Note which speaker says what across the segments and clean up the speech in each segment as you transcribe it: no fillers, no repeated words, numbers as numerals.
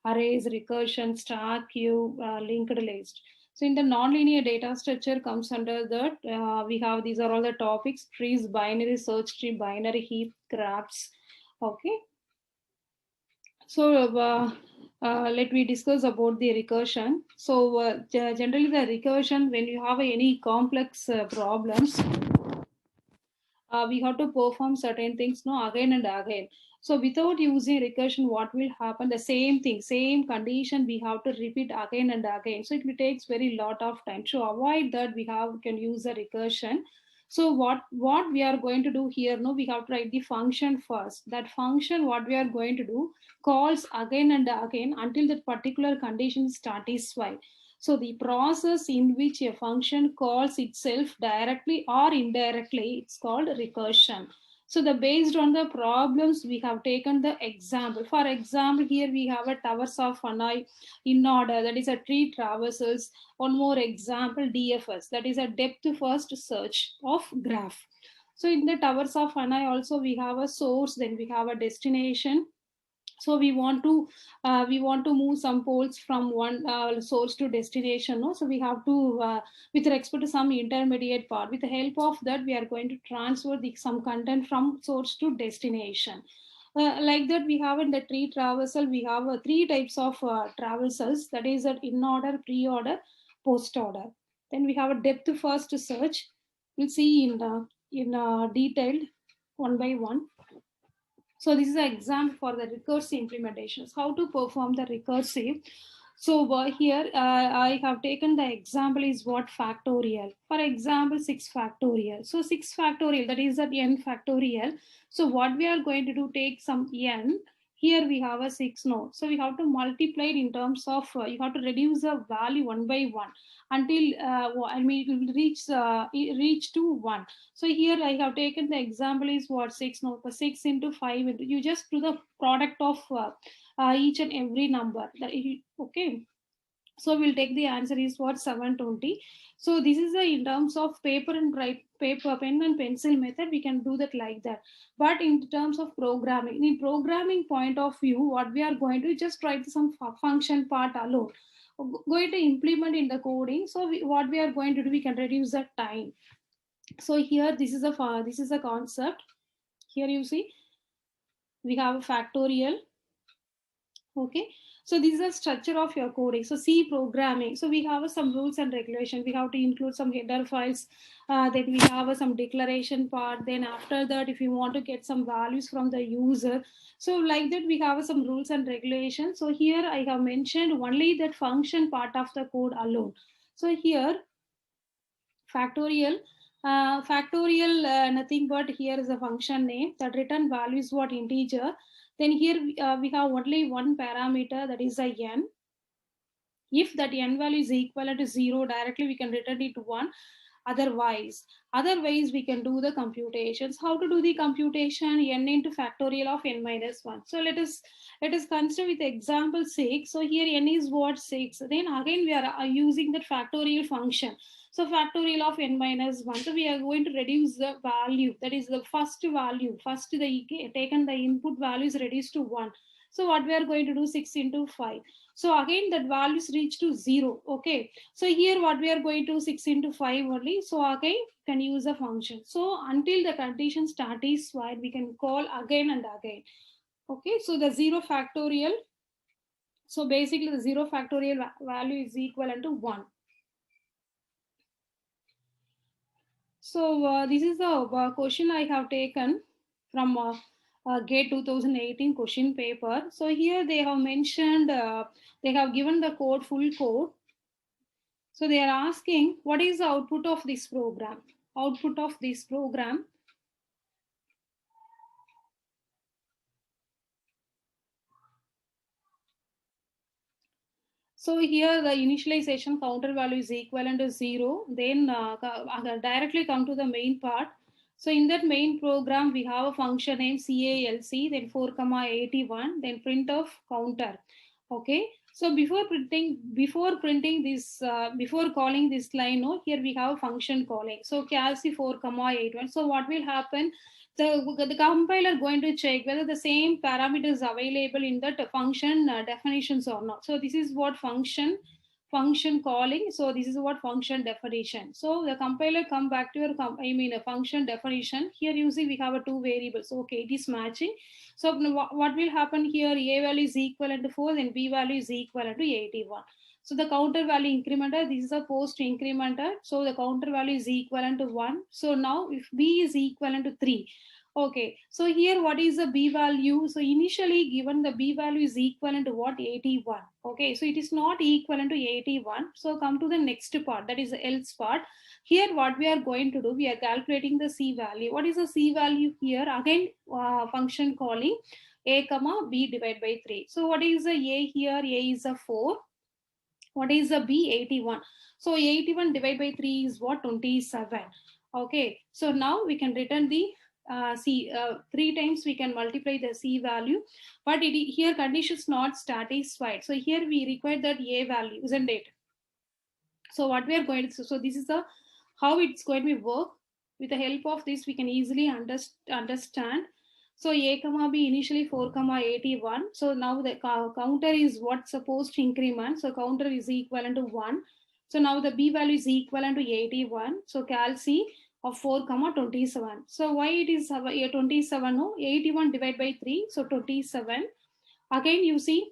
Speaker 1: arrays, recursion, star, queue, linked list. So in the nonlinear data structure comes under that. We have, these are all the topics: trees, binary search tree, binary heap, graphs. Okay. So let me discuss about the recursion. So generally the recursion, when you have any complex problems, we have to perform certain things no again and again. So without using recursion, what will happen? The same thing, same condition we have to repeat again and again. So it takes very lot of time. To avoid that, can use a recursion. So what we are going to do here, no, we have to write the function first. That function, what we are going to do, calls again and again until that particular condition is satisfied. So the process in which a function calls itself directly or indirectly, it's called recursion. So the based on the problems, we have taken the example. For example, here we have a towers of Hanoi in order, that is a tree traversals. One more example, DFS, that is a depth first search of graph. So in the towers of Hanoi also we have a source, then we have a destination. So we want to move some poles from one source to destination, no? So we have to with respect to some intermediate part, with the help of that we are going to transfer some content from source to destination. Like that, we have in the tree traversal, we have three types of traversals, that is that in order, pre-order, post order. Then we have a depth first search. We'll see in detailed one by one. So this is an example for the recursive implementations, how to perform the recursive. So here I have taken the example is what factorial. For example, 6 factorial. So 6 factorial, that is that n factorial. So what we are going to do, take some n. Here we have a 6 node. So we have to multiply it in terms of, you have to reduce the value one by one until, it will reach to 1. So here I have taken the example is what 6 no, 6 into 5 into, you just do the product of each and every number. Okay. So we'll take the answer is what 720. So this is in terms of paper and write paper, pen and pencil method, we can do that like that. But in terms of programming, in programming point of view, what we are going to just write some function part alone. Going to implement in the coding. So what we are going to do, we can reduce the time. So here this is a concept. Here you see we have a factorial. Okay, so this is the structure of your coding. So C programming, so we have some rules and regulations. We have to include some header files, then we have some declaration part. Then after that, if you want to get some values from the user, so like that we have some rules and regulations. So here I have mentioned only that function part of the code alone. So here factorial, nothing but here is a function name, that return value is what integer. Then here we have only one parameter, that is a n. If that n value is equal to 0, directly we can return it to 1. Otherwise we can do the computations. How to do the computation? N into factorial of n minus 1. So let us consider with example 6. So here n is what 6. Then again we are using that factorial function. So factorial of n minus 1. So we are going to reduce the value. That is the first value. First taken the input value is reduced to 1. So what we are going to do, 6 into 5. So again that values reach to 0. Okay. So here what we are going to 6 into 5 only. So again can use a function. So until the condition satisfied, we can call again and again. Okay. So the 0 factorial. So basically the 0 factorial value is equivalent to 1. So this is the question I have taken from GATE 2018 question paper. So here they have mentioned, they have given the code, full code. So they are asking, what is the output of this program? Output of this program. So here the initialization counter value is equivalent to 0. Then directly come to the main part. So in that main program, we have a function name CALC, then 4,81, then print of counter. Okay. So before printing this, before calling this line, no, here we have a function calling. So calc 4,81. So what will happen? the compiler going to check whether the same parameter is available in that function definitions or not. So this is what function calling. So this is what function definition. So the compiler come back to your a function definition. Here you see we have a two variables. Okay, it is matching. So what will happen here? A value is equivalent to 4 and B value is equivalent to 81. So the counter value incrementer, this is a post incrementer. So the counter value is equivalent to 1. So now if B is equivalent to 3. Okay, so here what is the B value? So initially given the B value is equivalent to what? 81. Okay, so it is not equivalent to 81. So come to the next part, that is the else part. Here what we are going to do, we are calculating the C value. What is the C value here? Again, function calling A comma B divided by 3. So what is the A here? A is a 4. What is the B? 81. So 81 divided by 3 is what? 27. Okay, so now we can return the C. 3 times we can multiply the C value, but here condition is not satisfied. So here we require that A value, isn't it? So what we are going to, so this is the how it's going to be work. With the help of this, we can easily understand. So A comma B initially 4 comma 81. So now the counter is what supposed to increment. So counter is equivalent to 1. So now the B value is equivalent to 81. So cal C of 4 comma 27. So why it is 27? No, 81 divided by 3. So 27. Again you see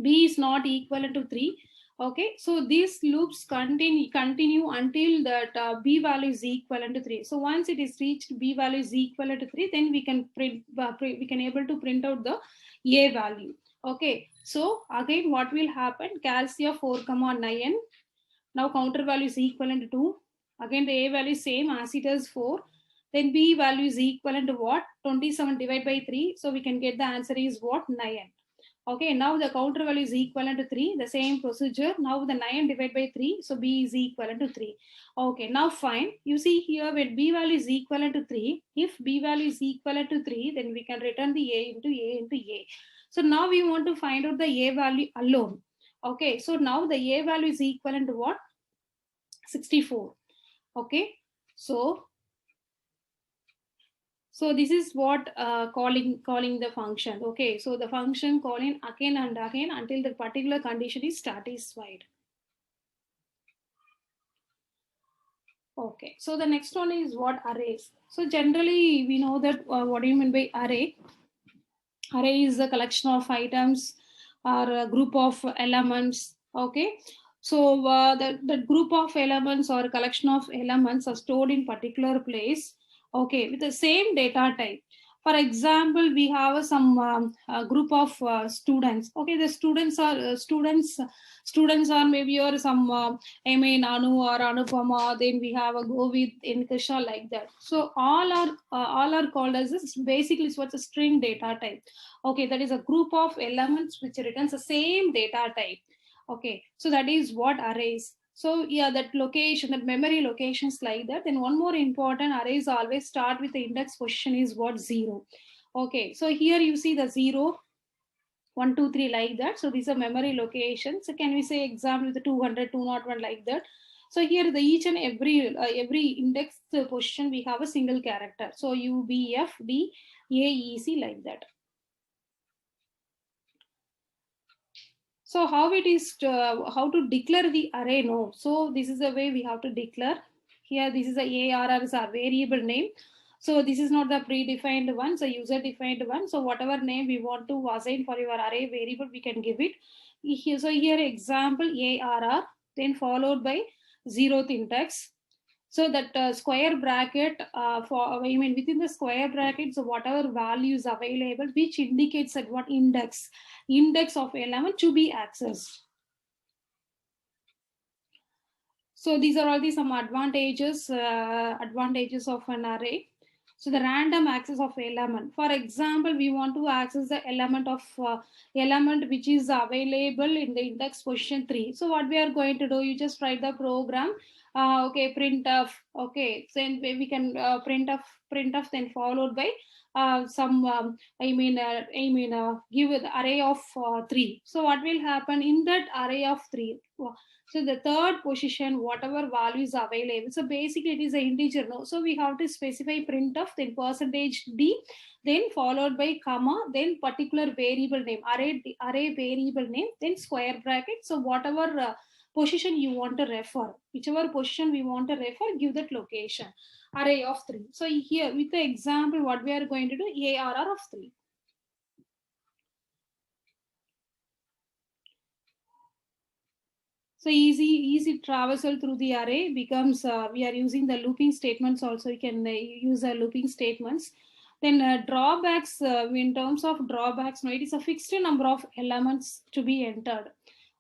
Speaker 1: B is not equivalent to 3. Okay, so these loops continue until that B value is equivalent to 3. So once it is reached B value is equivalent to 3, then we can we can able to print out the A value. Okay, so again what will happen? Cal C of 4 comma 9. Now counter value is equivalent to 2. Again the A value is same as it is 4. Then B value is equivalent to what? 27 divided by 3. So we can get the answer is what? 9. Okay, now the counter value is equivalent to 3. The same procedure. Now the 9 divided by 3. So B is equivalent to 3. Okay, now fine. You see here when B value is equivalent to 3. If B value is equivalent to 3, then we can return the A into A into A. So now we want to find out the A value alone. Okay, so now the A value is equivalent to what? 64. Okay, so this is what calling the function. Okay, so the function calling again and again until the particular condition is satisfied. Okay, so the next one is what? Arrays. So generally we know that what do you mean by array? Array is a collection of items or a group of elements. Okay, so the group of elements or collection of elements are stored in particular place. Okay, with the same data type. For example, we have some group of students. Okay, the students are students are maybe or some Anu or Anupama. Then we have a Govid in Krishna, like that. So all are called as this. Basically, it's what's a string data type. Okay, that is a group of elements which returns the same data type. Okay, so that is what arrays. So yeah, that location, that memory locations like that. Then one more important, arrays always start with the index position is what? 0. Okay, so here you see the 0, 1, 2, 3 like that. So these are memory locations. So can we say example with the 200, 201 like that? So here the each and every index position we have a single character. So U, B, F, D, A, E, C like that. So how it is how to declare the array? No. So this is the way we have to declare. Here this is the ARR is our variable name. So this is not the predefined one, so user defined one. So whatever name we want to assign for your array variable, we can give it. So here example ARR, then followed by 0th index. So that square bracket within the square bracket, so whatever value is available, which indicates at what index of element to be accessed. So these are all some advantages of an array. So the random access of element. For example, we want to access the element of element which is available in the index position 3. So what we are going to do, you just write the program. Okay, printf. Okay, then we can printf then followed by some give an array of 3. So what will happen in that array of 3? So the third position, whatever value is available. So basically it is an integer, no? So we have to specify printf, then percentage d, then followed by comma, then particular variable name, array variable name, then square bracket. So whatever position you want to refer, whichever position we want to refer, give that location, array of 3. So here with the example, what we are going to do, ARR of 3. So easy traversal through the array becomes, we are using the looping statements also. You can use the looping statements. Then drawbacks, in terms of drawbacks, no, it is a fixed number of elements to be entered.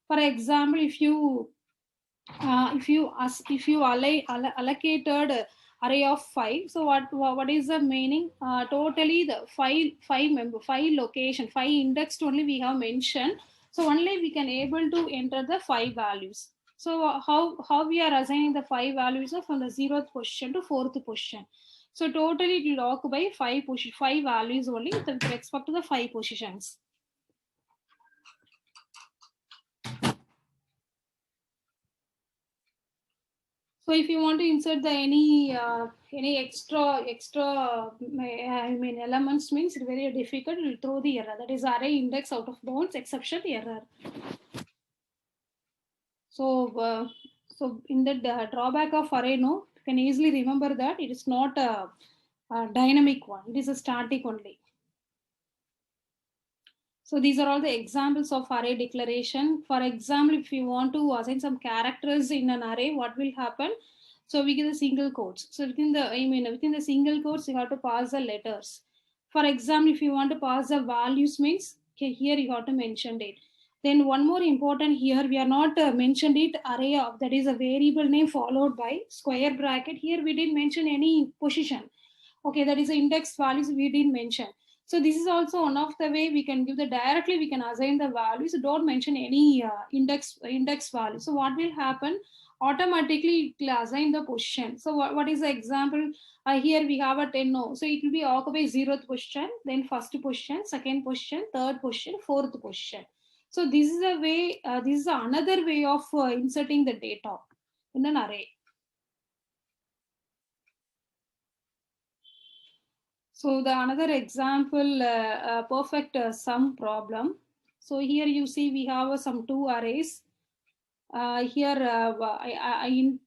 Speaker 1: For example, if you allocated array of 5, so what is the meaning? Totally the five location, 5 indexed only we have mentioned. So only we can able to enter the 5 values. So how we are assigning the 5 values from the 0th position to 4th position. So totally it will occupy 5 values only with respect to the 5 positions. So if you want to insert the any extra elements, means it's very difficult. It will throw the error. That is array index out of bounds exception error. So in the drawback of array, no, you can easily remember that it is not a dynamic one. It is a static only. So these are all the examples of array declaration. For example, if you want to assign some characters in an array, what will happen? So we get the single quotes. So within the single quotes, you have to pass the letters. For example, if you want to pass the values, means okay, here you have to mention it. Then one more important here, we are not mentioned it array of, that is a variable name followed by square bracket. Here we didn't mention any position. Okay, that is the index values we didn't mention. So this is also one of the way we can give the directly we can assign the values. Don't mention any index value. So what will happen? Automatically it will assign the position. So what is the example? Here we have a 10 no. So it will be occupy 0th position, then first position, second position, third position, fourth position. So this is a way. This is another way of inserting the data in an array. So the another example, perfect sum problem. So here you see we have some two arrays. Here I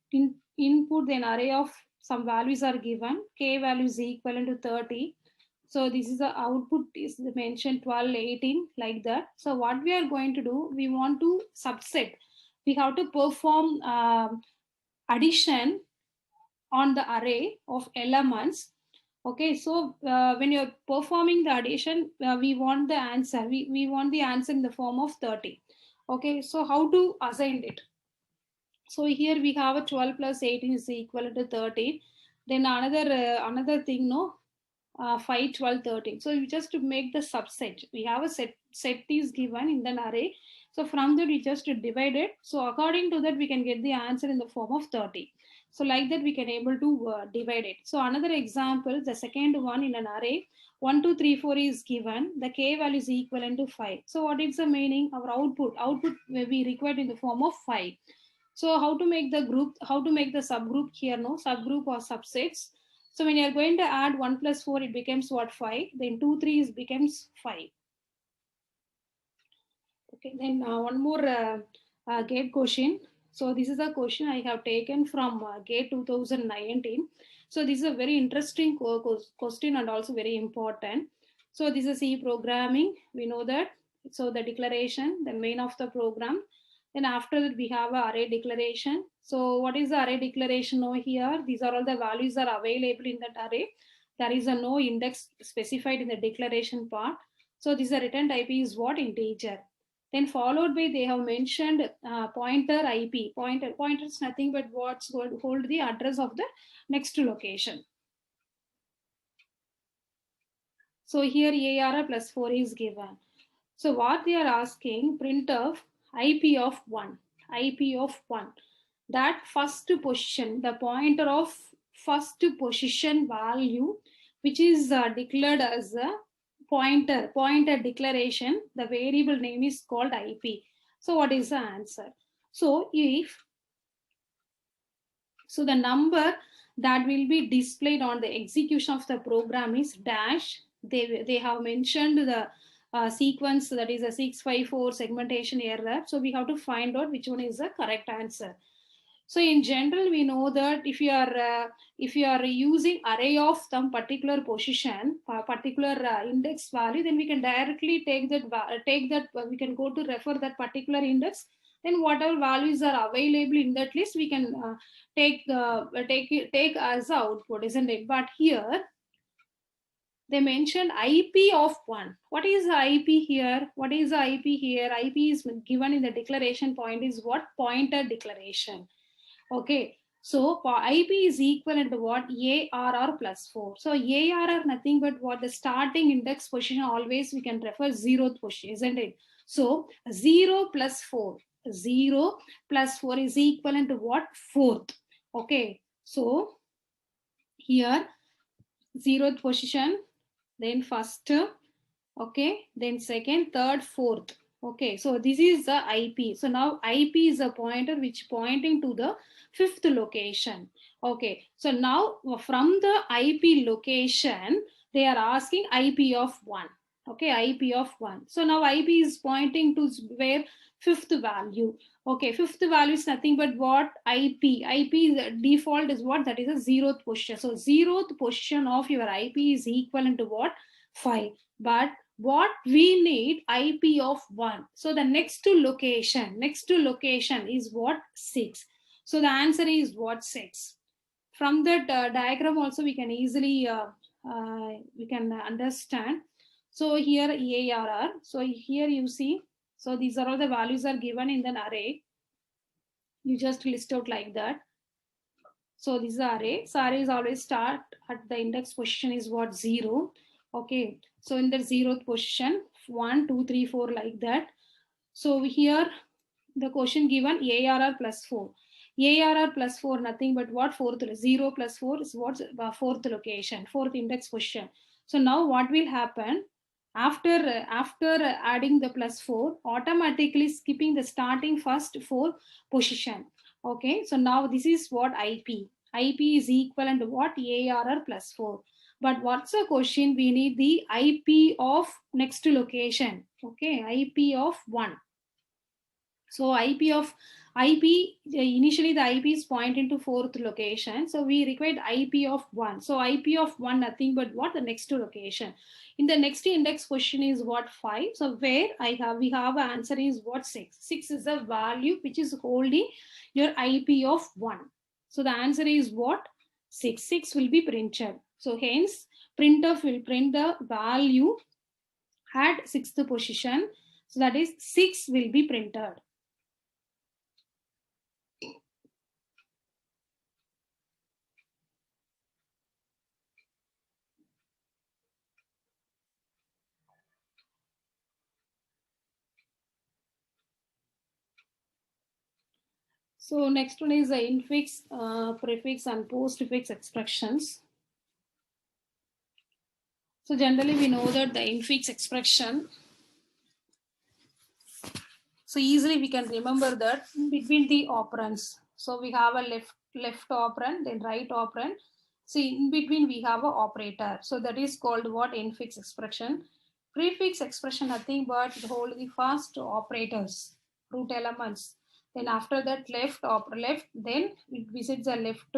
Speaker 1: input an array of some values are given. K value is equivalent to 30. So this is the output is mentioned 12, 18 like that. So what we are going to do, we want to subset. We have to perform addition on the array of elements. Okay, so when you're performing the addition, we want the answer. We want the answer in the form of 30. Okay, so how to assign it? So here we have a 12 plus 18 is equal to 13. Then another thing, no, 5, 12, 13. So you just to make the subset. We have a set is given in the array. So from that we just divide it. So according to that we can get the answer in the form of 30. So like that we can able to divide it. So another example, the second one in an array, 1, 2, 3, 4 is given. The k value is equivalent to 5. So what is the meaning? Our output will be required in the form of 5. So how to make the group, how to make the subgroup here, no, subgroup or subsets. So when you're going to add 1 plus 4, it becomes what, 5. Then 2, 3 is becomes 5. Okay, then one more GATE question. So this is a question I have taken from GATE 2019. So this is a very interesting question and also very important. So this is C programming. We know that. So the declaration, the main of the program. Then after that we have a array declaration. So what is the array declaration over here? These are all the values are available in that array. There is a no index specified in the declaration part. So this is a return type is what? Integer. Then followed by they have mentioned pointer IP. Pointer is nothing but what's going to hold the address of the next location. So here ARR plus 4 is given. So what they are asking, print of IP of 1. IP of 1. that first position, the pointer of first position value, which is declared as a pointer declaration, the variable name is called IP. So what is the answer? So the number that will be displayed on the execution of the program is dash. They have mentioned the sequence, that is a 654 segmentation error. So we have to find out which one is the correct answer. So in general, we know that if you are using array of some particular position, particular index value, then we can directly take that we can go to refer that particular index. Then whatever values are available in that list, we can take as output, isn't it? But here they mentioned IP of 1. What is the IP here? What is the IP here? IP is given in the declaration point is what? Pointer declaration. Okay, so IP is equivalent to what? ARR plus 4. So ARR nothing but what? The starting index position, always we can refer 0th position, isn't it? So 0 plus 4. 0 plus 4 is equivalent to what? 4th. Okay, so here 0th position, then first, okay, then second, third, fourth. Okay, so this is the IP. So now IP is a pointer which pointing to the 5th location. Okay, so now from the IP location, they are asking IP of 1. Okay, IP of 1. So now IP is pointing to where? 5th value. Okay, 5th value is nothing but what? IP. IP default is what? That is a 0th position. So 0th position of your IP is equivalent to what? 5. But what we need? IP of 1. So the next to location is what? 6. So the answer is what? 6. From that diagram also we can easily we can understand. So here ARR. So here you see. So these are all the values are given in an array. You just list out like that. So this is the array. So array is always start at the index position is what? 0. Okay. So in the 0th position, 1, 2, 3, 4 like that. So here the question given ARR plus 4. ARR plus 4 nothing but what? 4th. 0 plus 4 is what? 4th location, 4th index position. So now what will happen? After adding the plus 4, automatically skipping the starting first 4 position. Okay, so now this is what? IP. IP is equivalent to what? ARR plus 4. But what's the question? We need the IP of next location. Okay, IP of 1. So initially the IP is pointing to 4th location. So we required IP of 1. So IP of 1 nothing but what? The next location. In the next index position is what? 5. So where we have an answer is what? 6. 6 is the value which is holding your IP of 1. So the answer is what? 6. 6 will be printed. So hence printf will print the value at 6th position. So that is 6 will be printed. So next one is the infix, prefix and postfix expressions. So generally we know that the infix expression, so easily we can remember that between the operands. So we have a left operand, then right operand. So in between we have a operator. So that is called what? Infix expression. Prefix expression nothing but hold the first operators, root elements. Then after that left, then it visits the left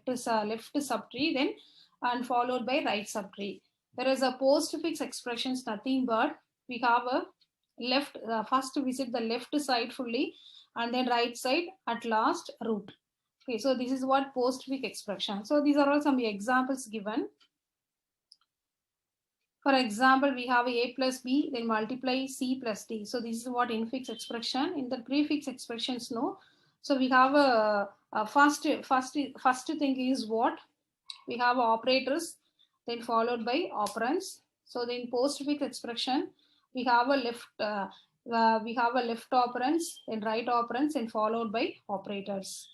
Speaker 1: subtree, then and followed by right subtree. There is a postfix expressions nothing but we have a left first visit the left side fully and then right side at last root. Okay, so this is what postfix expression. So these are all some examples given. For example, we have a plus b, then multiply c plus d. So this is what infix expression. In the prefix expressions, no. So we have a first thing is what? We have operators, then followed by operands. So in postfix expression, we have a left operands, then right operands, and followed by operators.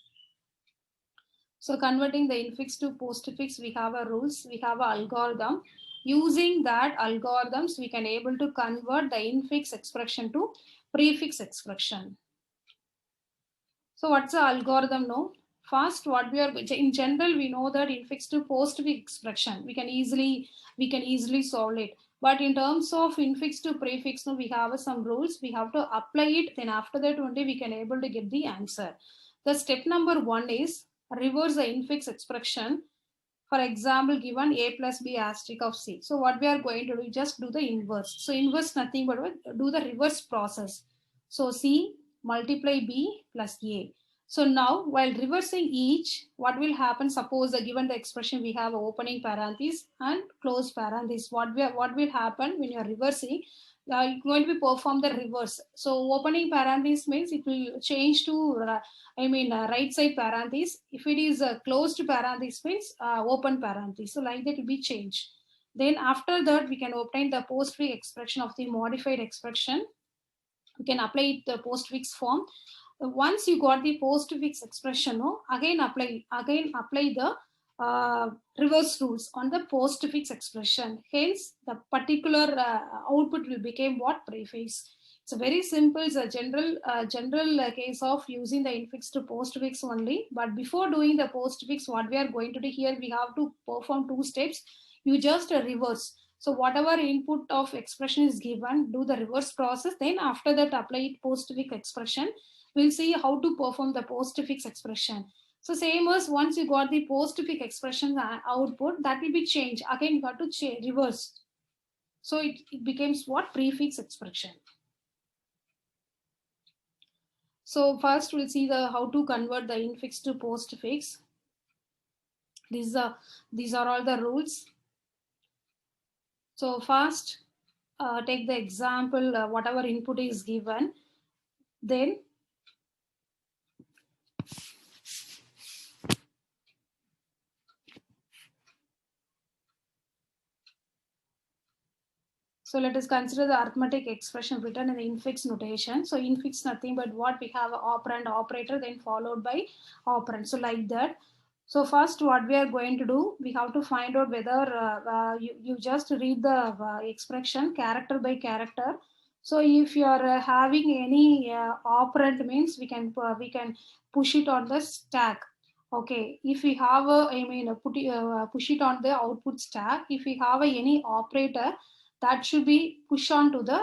Speaker 1: So converting the infix to postfix, we have a rules, we have an algorithm. Using that algorithms, we can able to convert the infix expression to prefix expression. So what's the algorithm now? First, what we are in general, we know that infix to postfix expression, we can easily solve it. But in terms of infix to prefix, now we have some rules. We have to apply it. Then after that only we can able to get the answer. The step number 1 is reverse the infix expression. For example, given a plus b asterisk of c. So what we are going to do, just do the inverse. So inverse nothing but do the reverse process. So c multiply b plus a. So now while reversing each, what will happen? Suppose given the expression we have opening parenthesis and close parenthesis. What will happen when you are reversing? You're going to be perform the reverse. So opening parenthesis means it will change to right side parenthesis. If it is a closed parenthesis means open parenthesis. So like that will be changed. Then after that we can obtain the postfix expression of the modified expression. We can apply it the postfix form. Once you got the postfix expression, again apply the reverse rules on the postfix expression. Hence, the particular output will become what? Prefix. It's a very simple, it's a general case of using the infix to postfix only. But before doing the postfix, what we are going to do here, we have to perform 2 steps. You just reverse. So whatever input of expression is given, do the reverse process. Then after that, apply it postfix expression. We'll see how to perform the postfix expression. So same as once you got the postfix expression output, that will be changed. Again, you got to reverse. So it becomes what? Prefix expression. So first we'll see how to convert the infix to postfix. These are all the rules. So first, take the example, whatever input is given. Then so let us consider the arithmetic expression written in the infix notation. So infix nothing but what we have operand operator then followed by operand. So like that. So first what we are going to do, we have to find out whether you just read the expression character by character. So if you are having any operand means we can push it on the stack. Okay, if we have push it on the output stack. If we have any operator, that should be pushed onto the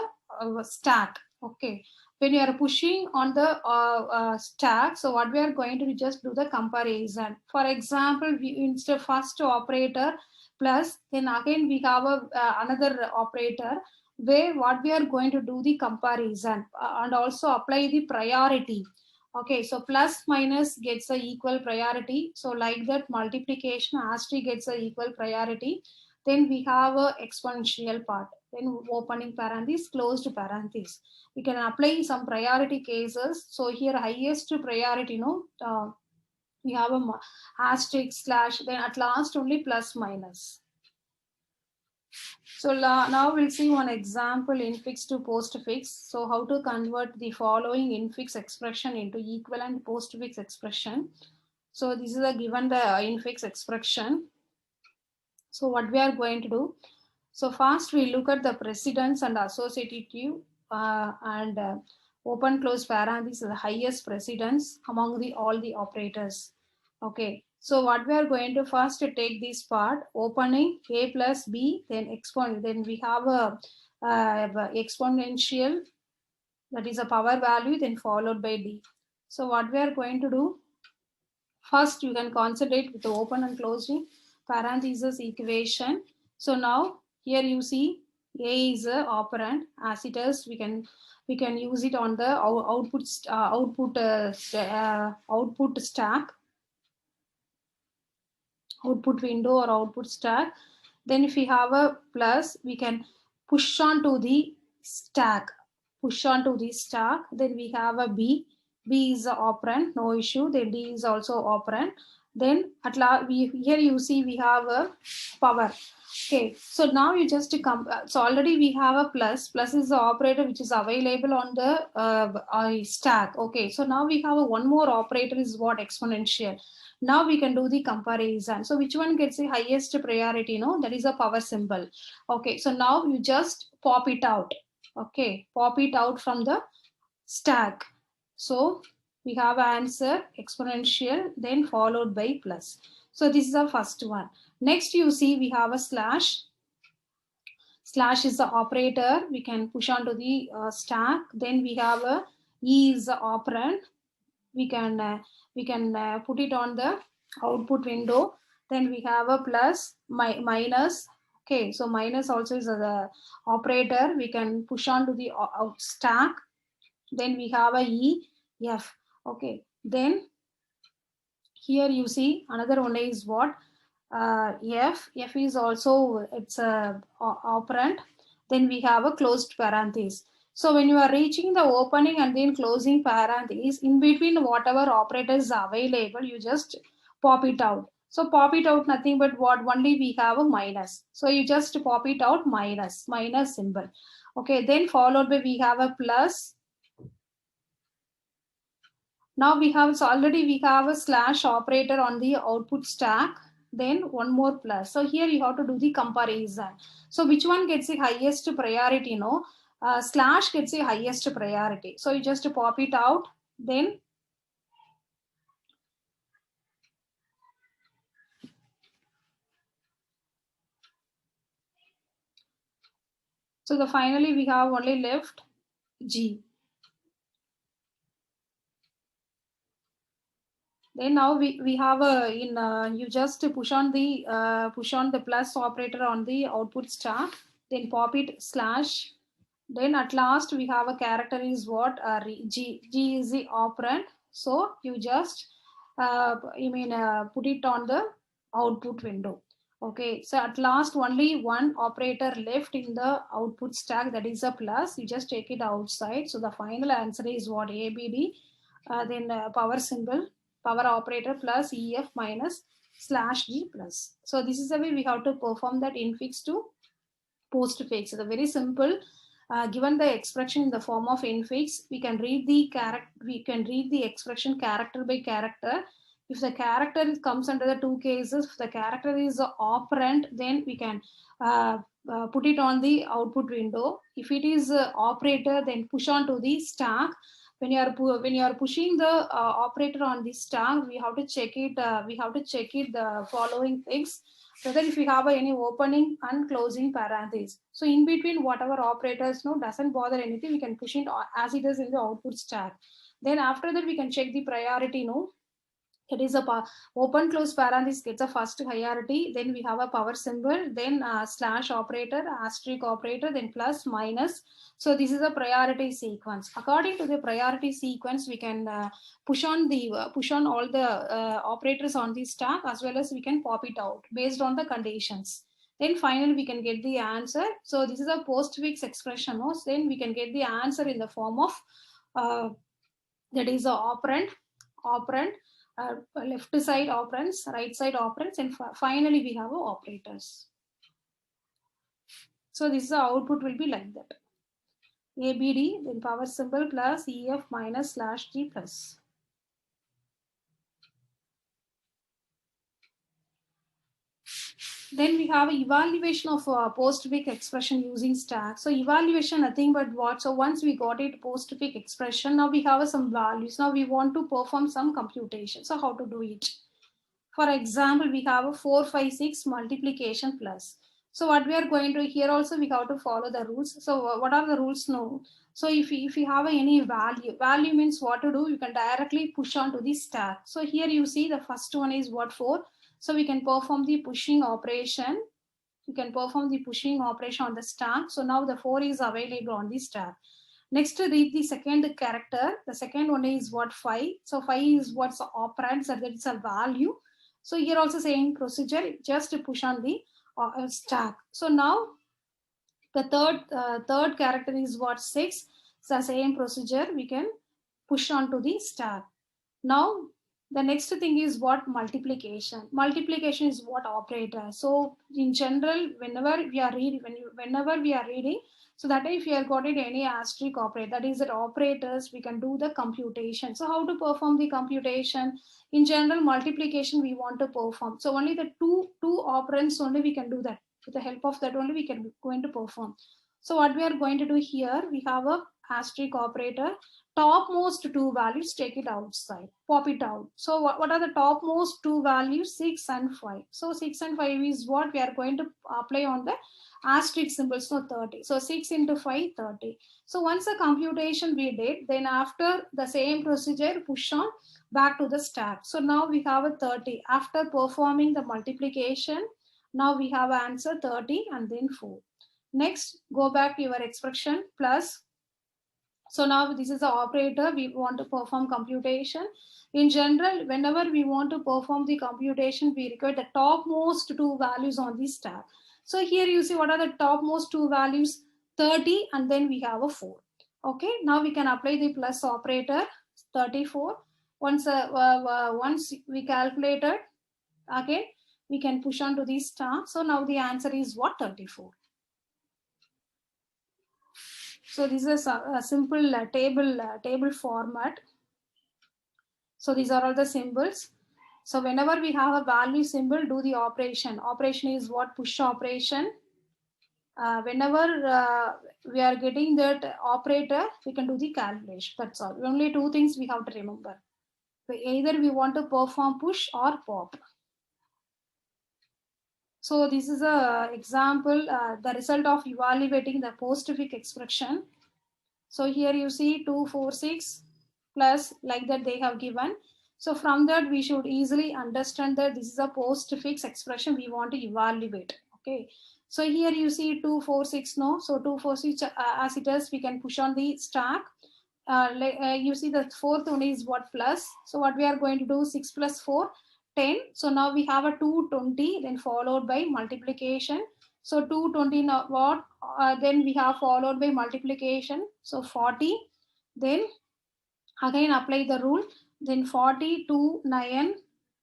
Speaker 1: stack. Okay, when you are pushing on the stack, so what we are going to just do the comparison. For example, we instead first operator plus, then again we have another operator where what we are going to do the comparison and also apply the priority. Okay, so plus minus gets a equal priority. So like that, multiplication asterisk gets a equal priority. Then we have a exponential part. Then opening parenthesis, closed parenthesis. We can apply some priority cases. So here highest priority, we have a asterisk slash. Then at last only plus minus. So now we'll see one example infix to postfix. So how to convert the following infix expression into equivalent postfix expression. So this is a given the infix expression. So what we are going to do. So first we look at the precedence and associative and open close parenthesis is the highest precedence among all the operators. Okay. So what we are going to first take this part, opening a plus b, then exponent. Then we have a exponential, that is a power value, then followed by d. So what we are going to do, first you can concentrate with the open and closing parenthesis equation. So now here you see a is a operand. As it is, we can use it on the output stack, output window or output stack. Then if we have a plus, we can push on to the stack. Then we have a b. B is the operand, no issue. Then D is also operand. Then at last, here you see we have a power. Okay, so now you just come. So already we have a plus. Plus is the operator which is available on the stack. Okay, so now we have a one more operator is what? Exponential. Now we can do the comparison. So which one gets the highest priority? No, that is a power symbol. Okay, so now you just pop it out. Okay, pop it out from the stack. So we have answer exponential, then followed by plus. So this is the first one. Next you see we have a slash. Slash is the operator. We can push onto the stack. Then we have a E is the operand. We can put it on the output window. Then we have a plus, minus. Okay, so minus also is the operator. We can push on to the out stack. Then we have a E, F. Okay, then here you see another one is what? F. F is also, it's a operand. Then we have a closed parenthesis. So when you are reaching the opening and then closing parenthesis, in between whatever operator is available, you just pop it out. So pop it out, nothing but what? Only we have a minus. So you just pop it out, minus symbol. Okay, then followed by we have a plus. Now we have, so already we have a slash operator on the output stack, then one more plus. So here you have to do the comparison. So which one gets the highest priority? No, slash gets the highest priority. So you just pop it out, then so the finally we have only left G. Then now we have a you just push on the plus operator on the output stack, then pop it slash. Then at last we have a character is what? G. G is the operand. So you just put it on the output window. Okay, so at last only one operator left in the output stack, that is a plus. You just take it outside. So the final answer is what? ABD. Then power symbol, power operator plus EF minus slash G plus. So this is the way we have to perform that infix to postfix. So the very simple. Given the expression in the form of infix, we can read the expression character by character. If the character comes under the two cases, if the character is operand, then we can put it on the output window. If it is operator, then push on to the stack. When you are pushing the operator on the stack, we have to check it. The following things, whether if we have any opening and closing parentheses. So in between whatever operators doesn't bother anything, we can push it as it is in the output stack. Then after that we can check the priority. It is a open close parenthesis gets a first hierarchy. Then we have a power symbol, then slash operator, asterisk operator, then plus, minus. So this is a priority sequence. According to the priority sequence, we can push on all the operators on the stack, as well as we can pop it out based on the conditions. Then finally we can get the answer. So this is a postfix expression. Then we can get the answer in the form of that is a operand, left side operands, right side operands, and finally we have operators. So this is the output will be like that. ABD, then power symbol plus EF minus slash G plus. Then we have evaluation of postfix expression using stack. So evaluation, nothing but what? So once we got it postfix expression, now we have some values. Now we want to perform some computation. So how to do it? For example, we have a 4, 5, 6 multiplication plus. So what we are going to here also we have to follow the rules. So what are the rules now? So if you have any value means what to do? You can directly push on to the stack. So here you see the first one is what? 4. So we can perform the pushing operation. We can perform the pushing operation on the stack. So now the 4 is available on the stack. Next, read the second character. The second one is what? 5. So 5 is what's the operand, so that is a value. So here also same procedure, just push on the stack. So now the third character is what? 6. So same procedure, we can push on to the stack. Now The next thing is what multiplication. Multiplication is what operator. So in general, whenever we are reading, so that if you are got it any asterisk operator, that is that operators, we can do the computation. So how to perform the computation? In general, multiplication we want to perform. So only the two operands only we can do that. With the help of that only we can going to perform. So what we are going to do here, we have a asterisk operator. Topmost two values, take it outside, pop it out. So what are the topmost two values? 6 and 5. So 6 and 5 is what we are going to apply on the asterisk symbol, so 30. So 6 into 5, 30. So once the computation we did, then after the same procedure, push on back to the stack. So now we have a 30. After performing the multiplication, now we have answer 30 and then 4. Next, go back to your expression plus. So now this is the operator, we want to perform computation. In general, whenever we want to perform the computation, we require the topmost two values on the stack. So here you see what are the topmost two values, 30 and then we have a 4. Okay, now we can apply the plus operator, 34. Once we calculated, again, we can push on to the star. So now the answer is what, 34. So this is a simple table format. So these are all the symbols. So whenever we have a value symbol, do the operation. Operation is what, push operation. Whenever we are getting that operator, we can do the calculation. That's all. Only two things we have to remember. So either we want to perform push or pop. So this is a example, the result of evaluating the postfix expression. So here you see 246 plus, like that they have given. So from that we should easily understand that this is a postfix expression we want to evaluate. Okay. So here you see 246 no. So 246 as it is, we can push on the stack. You see the fourth one is what, plus. So what we are going to do, 6 plus 4, 10. So now we have a 220, then followed by multiplication. So 220 now what? Then we have followed by multiplication. So 40. Then again apply the rule. Then 40, 2, 9,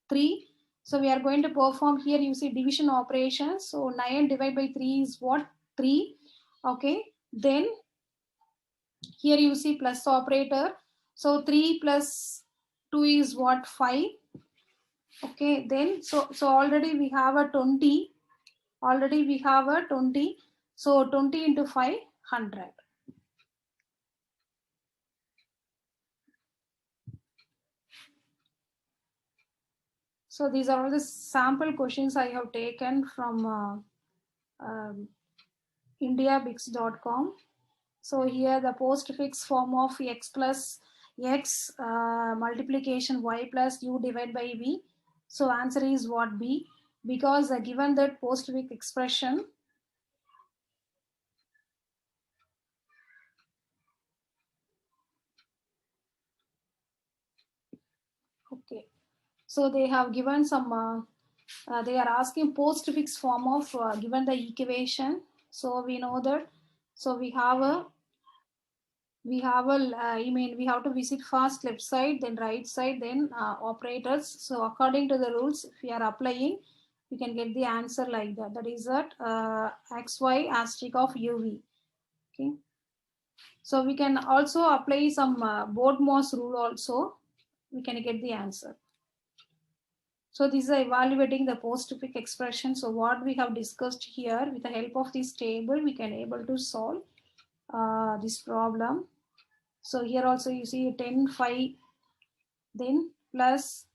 Speaker 1: 3. So we are going to perform here. You see division operations. So 9 divided by 3 is what? 3. Okay. Then here you see plus operator. So 3 plus 2 is what? 5. Okay. Then so already we have a 20. Already we have a 20. So 20 into 5, 100. So these are all the sample questions I have taken from indiabix.com. So here the postfix form of x plus x multiplication y plus u divided by v. So answer is what, B, because given that postfix expression, okay, so they have given some they are asking postfix form of given the equation. So we know that. So we have a we have to visit first left side, then right side, then operators. So according to the rules, if we are applying, we can get the answer like that. That is that xy asterisk of uv. Okay. So we can also apply some Bode-Morse rule also. We can get the answer. So this is evaluating the postfix expression. So what we have discussed here, with the help of this table, we can able to solve this problem. So here also you see 10, 5, then plus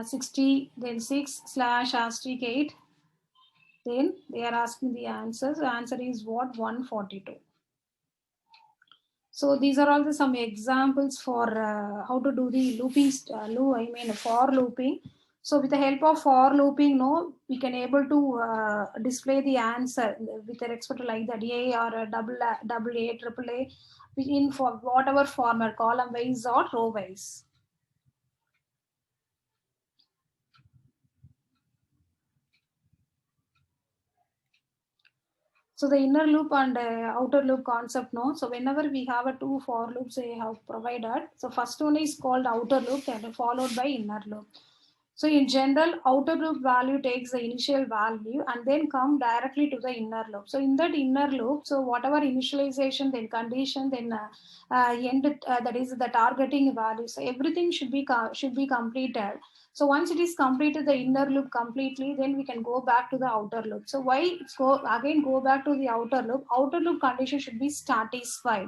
Speaker 1: 60, then 6 slash asterisk 8. Then they are asking the answer. The answer is what? 142. So these are all some examples for how to do the looping, for looping. So with the help of for looping, we can able to display the answer with respect to like that A or a double A, triple A, in for whatever format, column wise or row wise. So the inner loop and outer loop concept, no. So whenever we have a two for loops they have provided. So first one is called outer loop and followed by inner loop. So in general, outer loop value takes the initial value and then come directly to the inner loop. So in that inner loop, so whatever initialization, then condition, then end, that is the targeting value. So everything should be completed. So once it is completed, the inner loop completely, then we can go back to the outer loop. So why it's go back to the outer loop? Outer loop condition should be satisfied.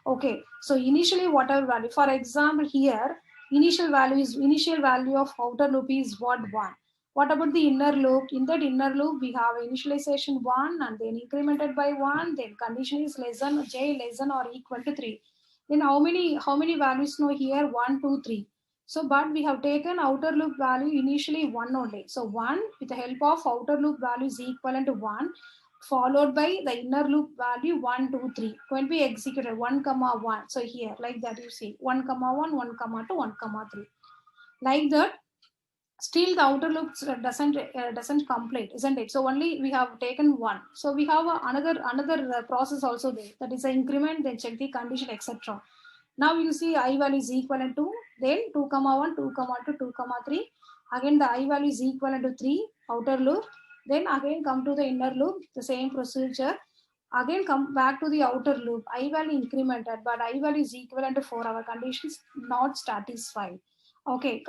Speaker 1: Okay. So initially whatever value, for example, here initial value of outer loop is what 1. What about the inner loop? In that inner loop we have initialization 1 and then incremented by 1, then condition is less than j less than or equal to 3. Then how many values know here? 1, 2, 3. So but we have taken outer loop value initially 1 only. So 1 with the help of outer loop value is equivalent to 1, followed by the inner loop value 1, 2, 3. Going to be executed 1, 1. So here like that you see 1, 1, 1, 2, 1, 3. Like that, still the outer loop doesn't complete, isn't it? So only we have taken 1. So we have another process also there. That is the increment, then check the condition, etc. Now you see I value is equivalent to then 2, 1, 2, 2, 2, 3. Again the I value is equivalent to 3 outer loop. Then again come to the inner loop, the same procedure. Again come back to the outer loop. I value incremented, but I value is equivalent to 4. Our conditions not satisfied. Okay,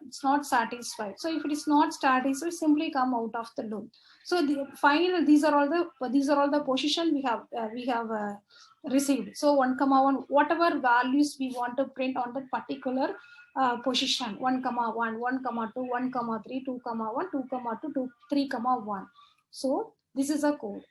Speaker 1: it's not satisfied. So if it is not satisfied, simply come out of the loop. So finally, these are all the position we have received. So 1, 1, whatever values we want to print on that particular position, 1, 1, 1, 2, 1, 3, 2, 1, 2, 2, 3, 1. So this is a code.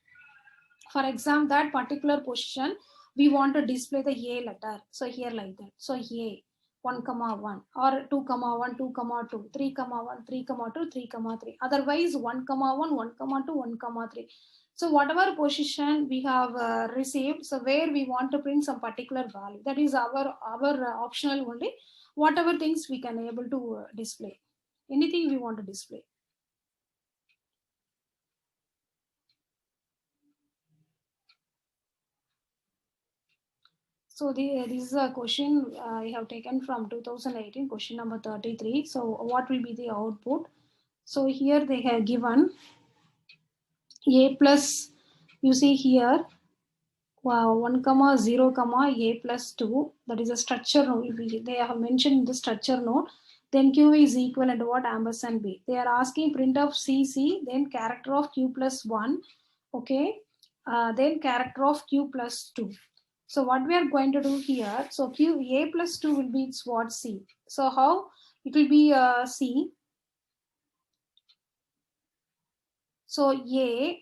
Speaker 1: For example, that particular position we want to display the A letter. So here like that. So A 1, 1 or 2, 1, 2, 2, 3, 1, 3, 2, 3, 3. Otherwise 1, 1, 1, 2, 1, 3. So whatever position we have received, so where we want to print some particular value, that is our optional only. Whatever things we can able to display, anything we want to display. So this is a question I have taken from 2018, question number 33. So what will be the output? So here they have given a plus, you see here, 1, 0, a plus 2. That is a structure node. If they have mentioned the structure node, then q is equivalent to what? Ampersand b. They are asking print of cc, then character of q plus 1. Okay. Then character of q plus 2. So what we are going to do here, so q a plus 2 will be its what? C. So how it will be C. So a,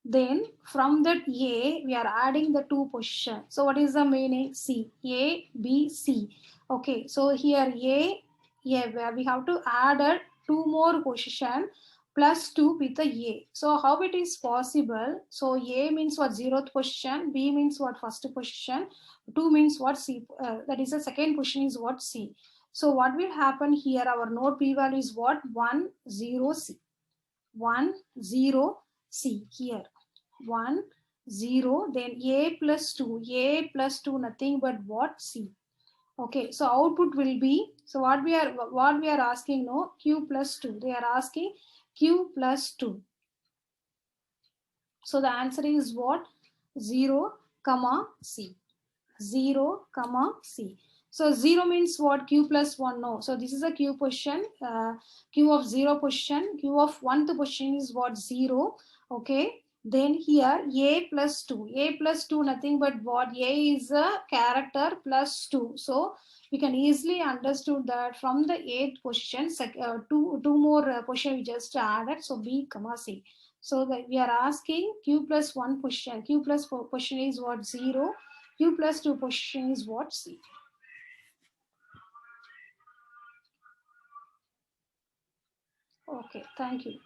Speaker 1: then from that A we are adding the two position. So what is the meaning? C, A, B, C. Okay, so here A, where we have to add a two more position plus 2 with the A. So how it is possible? So A means what? 0th position, B means what? First position, 2 means what? C. That is the second position is what? C. So what will happen here? Our node p value is what? 1, 0, C. 1, 0, C here. 1, 0, then A plus 2. A plus 2 nothing but what? C. Okay, so output will be, so what we are asking, no, Q plus 2. They are asking Q plus 2. So the answer is what? 0, C. 0, C. So 0 means what? Q plus 1, no. So this is a Q position, Q of 0 position, Q of 1th position is what? 0. Okay. Then here A plus 2. A plus 2 nothing but what? A is a character plus 2. So we can easily understood that from the 8th position, two more position we just added. So B, C. So that we are asking Q plus 1 position. Q plus 4 position is what? 0. Q plus 2 position is what? C. Okay, thank you.